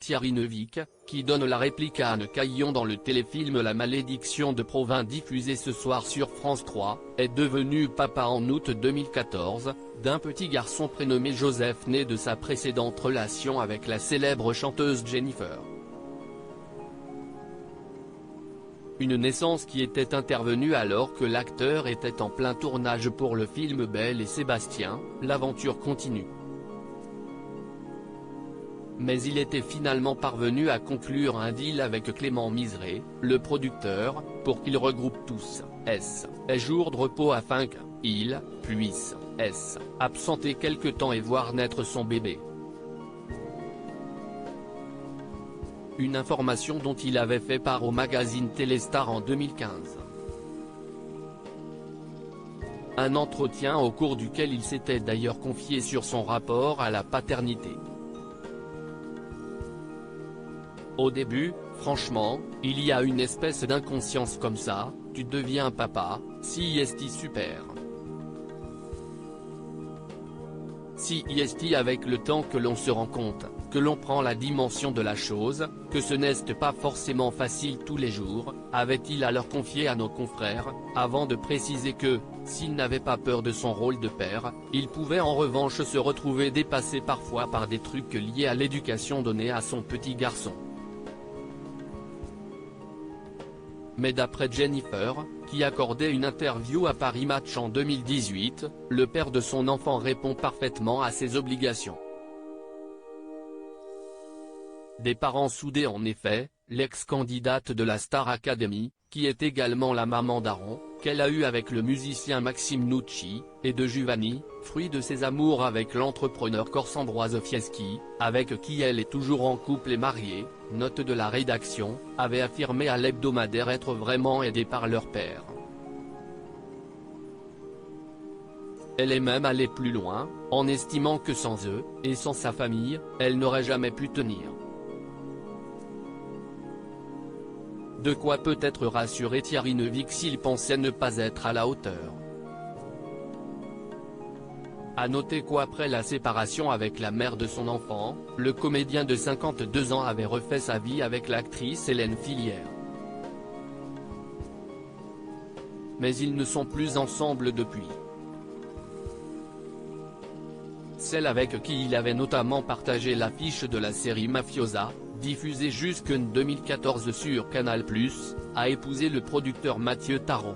Thierry Neuvik, qui donne la réplique à Anne Caillon dans le téléfilm La Malédiction de Provins diffusé ce soir sur France 3, est devenu papa en août 2014, d'un petit garçon prénommé Joseph né de sa précédente relation avec la célèbre chanteuse Jennifer. Une naissance qui était intervenue alors que l'acteur était en plein tournage pour le film Belle et Sébastien, l'aventure continue. Mais il était finalement parvenu à conclure un deal avec Clément Miseré, le producteur, pour qu'il regroupe tous ses jours de repos afin qu'il puisse s'absenter quelque temps et voir naître son bébé. Une information dont il avait fait part au magazine Téléstar en 2015. Un entretien au cours duquel il s'était d'ailleurs confié sur son rapport à la paternité. Au début, franchement, il y a une espèce d'inconscience comme ça, tu deviens papa, si est super. Si est avec le temps que l'on se rend compte, que l'on prend la dimension de la chose, que ce n'est pas forcément facile tous les jours, avait-il alors confié à nos confrères, avant de préciser que, s'il n'avait pas peur de son rôle de père, il pouvait en revanche se retrouver dépassé parfois par des trucs liés à l'éducation donnée à son petit garçon. Mais d'après Jennifer, qui accordait une interview à Paris Match en 2018, le père de son enfant répond parfaitement à ses obligations. Des parents soudés en effet, l'ex-candidate de la Star Academy, qui est également la maman d'Aaron, qu'elle a eu avec le musicien Maxime Nucci, et de Giovanni, fruit de ses amours avec l'entrepreneur corse Ambroise Fieschi, avec qui elle est toujours en couple et mariée, note de la rédaction, avait affirmé à l'hebdomadaire être vraiment aidée par leur père. Elle est même allée plus loin, en estimant que sans eux, et sans sa famille, elle n'aurait jamais pu tenir. De quoi peut-être rassurer Thierry Neuvik s'il pensait ne pas être à la hauteur. A noter qu'après la séparation avec la mère de son enfant, le comédien de 52 ans avait refait sa vie avec l'actrice Hélène Filière. Mais ils ne sont plus ensemble depuis. Celle avec qui il avait notamment partagé l'affiche de la série Mafiosa, diffusée jusqu'en 2014 sur Canal+, a épousé le producteur Mathieu Taron.